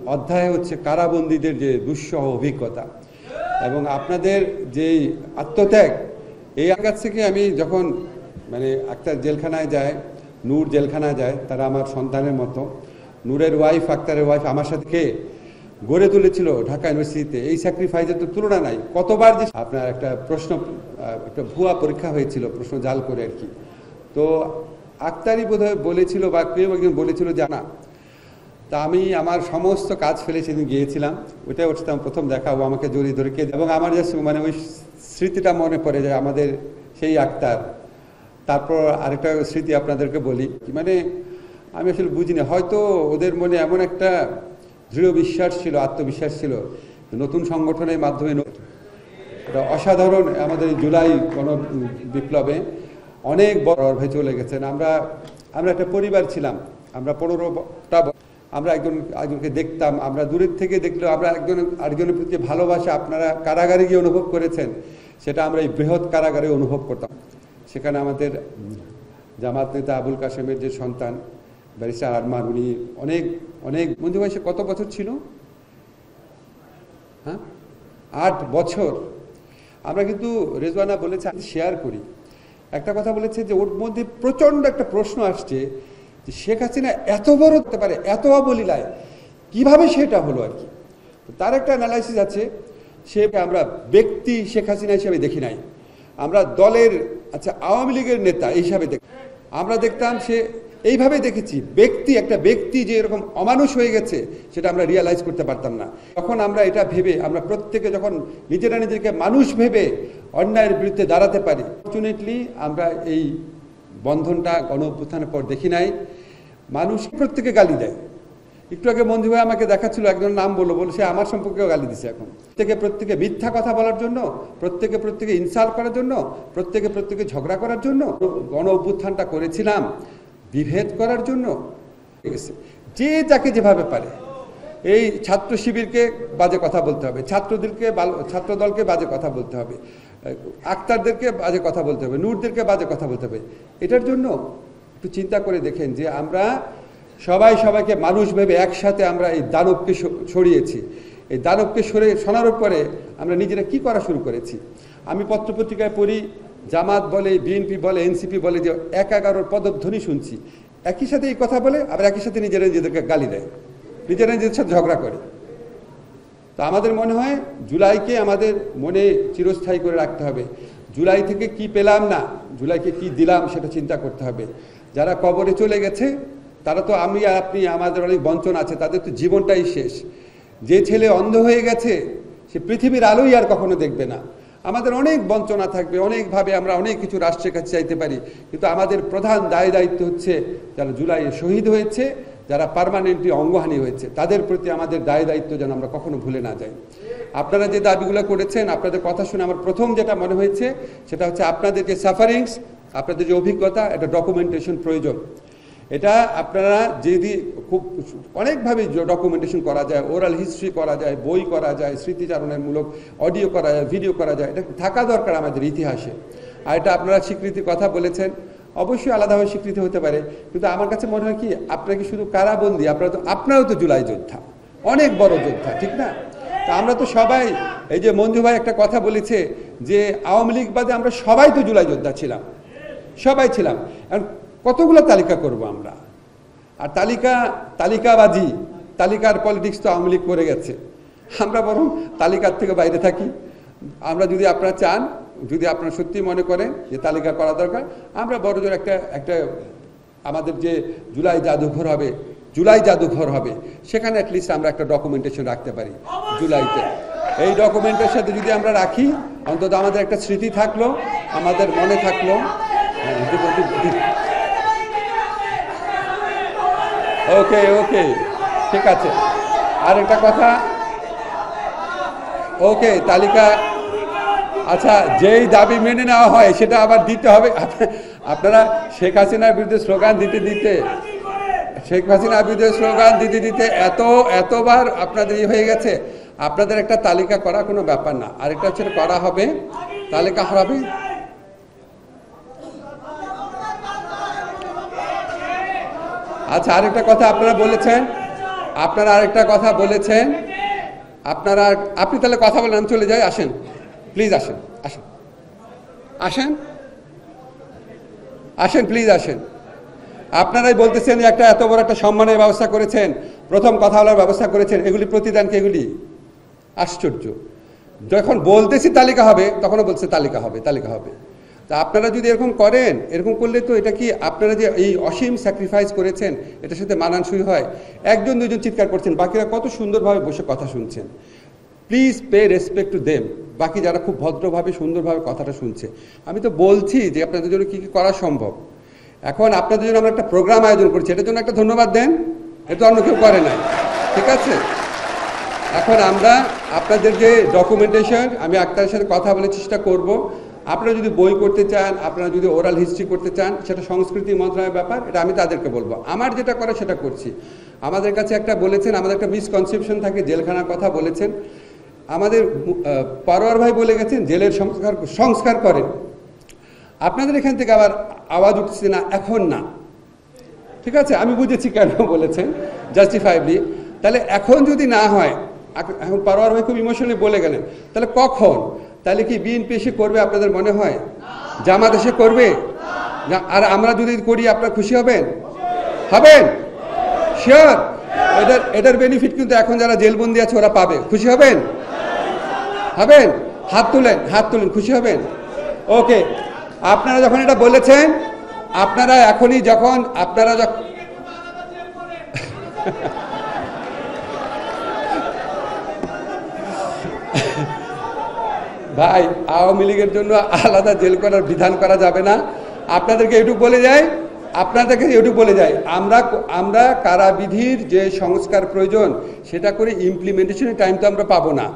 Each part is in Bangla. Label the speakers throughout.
Speaker 1: অধ্যায় হচ্ছে কারাবন্দীদের যে দুঃসহ অভিজ্ঞতা এবং আপনাদের যে আত্মত্যাগ। এই কাছ থেকে আমি যখন আক্তার জেলখানায় যায়, নূর জেলখানায় যায়, তারা আমার সন্তানের মতো। নূরের ওয়াইফ, আক্তারের ওয়াইফ আমার সাথে গড়ে তুলেছিল ঢাকা ইউনিভার্সিটিতে। এই স্যাক্রিফাইসের তো তুলনা নাই। কতবার যে আপনার একটা একটা ভুয়া পরীক্ষা হয়েছিল, প্রশ্ন জাল করে আর কি। তো আক্তারই বোধহয় বলেছিল বা কেউ একজন বলেছিল জানা। তা আমি আমার সমস্ত কাজ ফেলে সেদিন গিয়েছিলাম। ওইটাই ওর সাথে আমার প্রথম দেখা। ও আমাকে জড়িয়ে ধরে এবং আমার যে ওই স্মৃতিটা মনে পড়ে যায় আমাদের সেই আক্তার। তারপর আরেকটা স্মৃতি আপনাদেরকে বলি। আমি আসলে বুঝিনি, হয়তো ওদের মনে এমন একটা দৃঢ় বিশ্বাস ছিল, আত্মবিশ্বাস ছিল নতুন সংগঠনের মাধ্যমে অসাধারণ আমাদের জুলাই গণ বিপ্লবে অনেক বড় হয়ে চলে গেছেন। আমরা একটা পরিবার ছিলাম। আমরা 15টা আমরা একজনকে দেখতাম। আমরা দূরের থেকে দেখলেও আমরা আরেকজনের প্রতি ভালোবাসা আপনারা কারাগারে গিয়ে অনুভব করেছেন, সেটা আমরা এই বৃহৎ কারাগারে অনুভব করতাম। সেখানে আমাদের জামাত নেতা আবুল কাশেমের যে সন্তান ব্যারিস্টার আরমান, উনি অনেক অনেক মঞ্জু ভাই, সে কত বছর ছিল? হ্যাঁ, 8 বছর। আমরা কিন্তু রেজওয়ানা বলেছে, শেয়ার করি, একটা কথা বলেছে যে ওর মধ্যে প্রচণ্ড একটা প্রশ্ন আসছে যে শেখ হাসিনা এত বড় হতে পারে, এত অবলীলায় কিভাবে সেটা হলো আর কি। তার একটা অ্যানালাইসিস আছে। আমরা ব্যক্তি শেখ হাসিনা হিসেবে দেখি নাই, আমরা দলের আওয়ামী লীগের নেতা হিসাবে দেখি। আমরা দেখতাম সে এইভাবে দেখেছি, একটা ব্যক্তি যে এরকম অমানুষ হয়ে গেছে সেটা আমরা রিয়ালাইজ করতে পারতাম না। তখন আমরা এটা ভেবে, আমরা প্রত্যেকে যখন নিজেদেরকে মানুষ ভেবে অন্যায়ের বিরুদ্ধে দাঁড়াতে পারি। ফর্চুনেটলি আমরা এই বন্ধনটা গণ অভ্যুত্থানের পর দেখি নাই। মানুষ প্রত্যেকে গালি দেয়। একটু আগে মঞ্জু ভাই আমাকে দেখাচ্ছিল, একজন নাম বলে সে আমার সম্পর্কেও গালি দিছে। এখন প্রত্যেকে মিথ্যা কথা বলার জন্য, প্রত্যেকে ইনসাল্ট করার জন্য, প্রত্যেকে ঝগড়া করার জন্য। গণ অভ্যুত্থানটা করেছিলাম বিভেদ করার জন্য। যে যাকে যেভাবে পারে, এই ছাত্র শিবিরকে বাজে কথা বলতে হবে, ছাত্রদলকে বাজে কথা বলতে হবে, আক্তারদেরকে বাজে কথা বলতে হবে, নূরদেরকে বাজে কথা বলতে হবে। এটার জন্য একটু চিন্তা করে দেখেন যে আমরা সবাইকে মানুষ ভেবে একসাথে আমরা এই দানবকে সরিয়েছি। এই দানবকে সরানোর পরে আমরা নিজেরা কি করা শুরু করেছি। আমি পত্রপত্রিকায় পড়ি, জামাত বলে, বিএনপি বলে, এনসিপি বলে যে 1-11 পদধ্বনি শুনছি। একই সাথে এই কথা বলে, আবার একই সাথে নিজেদেরকে গালি দেয়, নিজেদের সাথে ঝগড়া করে। তো আমাদের মনে হয় জুলাইকে আমাদের মনে চিরস্থায়ী করে রাখতে হবে। জুলাই থেকে কি পেলাম না, জুলাইকে কি দিলাম সেটা চিন্তা করতে হবে। যারা কবরে চলে গেছে তারা তো আপনি আমাদের অনেক বঞ্চনা আছে, তাদের তো জীবনটাই শেষ। যে ছেলে অন্ধ হয়ে গেছে সে পৃথিবীর আলোই আর কখনো দেখবে না। আমাদের অনেক বঞ্চনা থাকবে, অনেকভাবে আমরা অনেক কিছু রাষ্ট্রের কাছে চাইতে পারি, কিন্তু আমাদের প্রধান দায়িত্ব হচ্ছে যারা জুলাইয়ে শহীদ হয়েছে, যারা পার্মানেন্টলি অঙ্গহানি হয়েছে, তাদের প্রতি আমাদের দায়িত্ব যেন আমরা কখনো ভুলে না যাই। আপনারা যে দাবিগুলো করেছেন, আপনাদের কথা শুনে আমার প্রথম যেটা মনে হয়েছে সেটা হচ্ছে আপনাদের যে সাফারিংস, আপনাদের যে অভিজ্ঞতা, এটা ডকুমেন্টেশন প্রয়োজন। এটা আপনারা যদি খুব অনেকভাবে ডকুমেন্টেশন করা যায়, ওরাল হিস্ট্রি করা যায়, বই করা যায়, স্মৃতিচারণের মূলক অডিও করা যায়, ভিডিও করা যায়, এটা থাকা দরকার আমাদের ইতিহাসে। আর এটা আপনারা স্বীকৃতির কথা বলেছেন, অবশ্যই আলাদাভাবে স্বীকৃতি হতে পারে, কিন্তু আমার কাছে মনে হয় কি, আপনারা কি শুধু কারাবন্দী, আপনারাও তো জুলাই যোদ্ধা, অনেক বড় যোদ্ধা, ঠিক না? তা আমরা তো সবাই, এই যে মঞ্জু ভাই একটা কথা বলেছে যে আওয়ামী লীগ বাদে আমরা সবাই তো জুলাই যোদ্ধা ছিলাম, সবাই ছিলাম। এখন কতগুলো তালিকা করব আমরা? আর তালিকাবাজি, তালিকার পলিটিক্স তো আওয়ামী লীগ করে গেছে। আমরা বরং তালিকার থেকে বাইরে থাকি। আমরা যদি আপনারা চান, যদি আপনারা সত্যি মনে করেন যে তালিকা করা দরকার, আমরা বড় জোর একটা আমাদের যে জুলাই জাদুঘর হবে, সেখানে অ্যাটলিস্ট আমরা একটা ডকুমেন্টেশন রাখতে পারি জুলাইতে। এই ডকুমেন্টের সাথে যদি আমরা রাখি, অন্তত আমাদের একটা স্মৃতি থাকলো, আমাদের মনে থাকলো। ওকে, ঠিক আছে। আর একটা কথা, ওকে, তালিকা, আচ্ছা, যেই দাবি মেনে নেওয়া হয় সেটা আবার দিতে হবে। আপনারা শেখ হাসিনার বিরুদ্ধে স্লোগান দিতে এতবার আপনাদের হয়ে গেছে। আপনাদের একটা তালিকা করা কোনো ব্যাপার না, আরেকটা হচ্ছে করা হবে, তালিকা হবে। আচ্ছা, আরেকটা কথা আপনারা বলেছেন আপনারা আরেকটা কথা বলেছেন, আপনি তাহলে কথা বলেন, আমি চলে যাই। আসেন প্লিজ, আসেন আসেন আসেন আসেন প্লিজ আসেন। আপনারাই বলতেছেন যে একটা এত বড় একটা সম্মানের ব্যবস্থা করেছেন, প্রথম কথা বলার ব্যবস্থা করেছেন, এগুলি প্রতিদান কি এগুলি? আশ্চর্য। যখন বলতেছি তালিকা হবে তখনও বলছে তালিকা হবে তালিকা হবে। তা আপনারা যদি এরকম করেন, এরকম করলে তো এটা কি আপনারা যে এই অসীম স্যাক্রিফাইস করেছেন এটার সাথে মানানসই হয়? একজন দুজন চিৎকার করছেন, বাকিরা কত সুন্দরভাবে বসে কথা শুনছেন। Please pay respect to them. বাকি যারা খুব ভদ্রভাবে সুন্দরভাবে কথাটা শুনছে, আমি তো বলছি যে আপনাদের জন্য কী কী করা সম্ভব। এখন আপনাদের জন্য আমরা একটা প্রোগ্রাম আয়োজন করছি, এটার জন্য একটা ধন্যবাদ দেন, এটা অন্য কেউ করে নাই, ঠিক আছে? এখন আমরা আপনাদের যে ডকুমেন্টেশন, আমি আক্তারের সাথে কথা বলে চেষ্টা করব। আপনারা যদি বই করতে চান, আপনারা যদি ওরাল হিস্ট্রি করতে চান, সেটা সংস্কৃতি মন্ত্রণালয়ের ব্যাপার, এটা আমি তাদেরকে বলবো। আমার যেটা করে সেটা করছি। আমাদের কাছে একটা বলেছেন, আমাদের একটা মিসকনসেপশন থাকে, জেলখানার কথা বলেছেন। আমাদের পারোয়ার ভাই বলে গেছেন জেলের সংস্কার করেন। আপনাদের এখান থেকে আবার আওয়াজ উঠছে না, এখন না, ঠিক আছে? আমি বুঝেছি কেন বলেছেন, জাস্টিফাইবলি। তাহলে এখন যদি না হয়, এখন পারোয়ার ভাই খুব ইমোশনালি বলে গেলেন, তাহলে কখন? তাহলে কি বিএনপি এসে করবে আপনাদের মনে হয়? জামাত এসে করবে? আর আমরা যদি করি আপনারা খুশি হবেন? হবেন শিওর? এটার বেনিফিট কিন্তু এখন যারা জেলবন্দি আছে ওরা পাবে। খুশি হবেন? হবেন? হাত তুলেন, হাত তুলেন, খুশি হবেন? ওকে, আপনারা যখন এটা বলেছেন, আপনারা এখনই যখন আপনারা ভাই, আওয়ামী লীগের জন্য আলাদা জেল করার বিধান করা যাবে না। আপনাদেরকে এটুকু বলে যায়, আমরা কারাবিধির যে সংস্কার প্রয়োজন সেটা করে ইমপ্লিমেন্টেশনের টাইম তো আমরা পাবো না।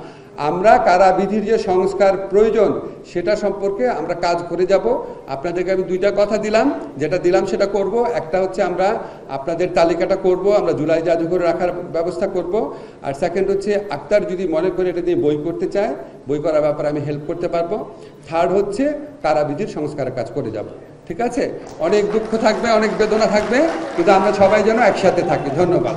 Speaker 1: আমরা কারাবিধির যে সংস্কার প্রয়োজন সেটা সম্পর্কে আমরা কাজ করে যাব। আপনাদেরকে আমি দুইটা কথা দিলাম, যেটা দিলাম সেটা করব। একটা হচ্ছে আমরা আপনাদের তালিকাটা করব, আমরা জুলাই জাদুঘরে রাখার ব্যবস্থা করব। আর সেকেন্ড হচ্ছে আক্তার যদি মনে করে এটা নিয়ে বই করতে চায়, বই করার ব্যাপারে আমি হেল্প করতে পারবো। থার্ড হচ্ছে কারাবিধির সংস্কারের কাজ করে যাব, ঠিক আছে? অনেক দুঃখ থাকবে, অনেক বেদনা থাকবে, কিন্তু আমরা সবাই যেন একসাথে থাকি। ধন্যবাদ।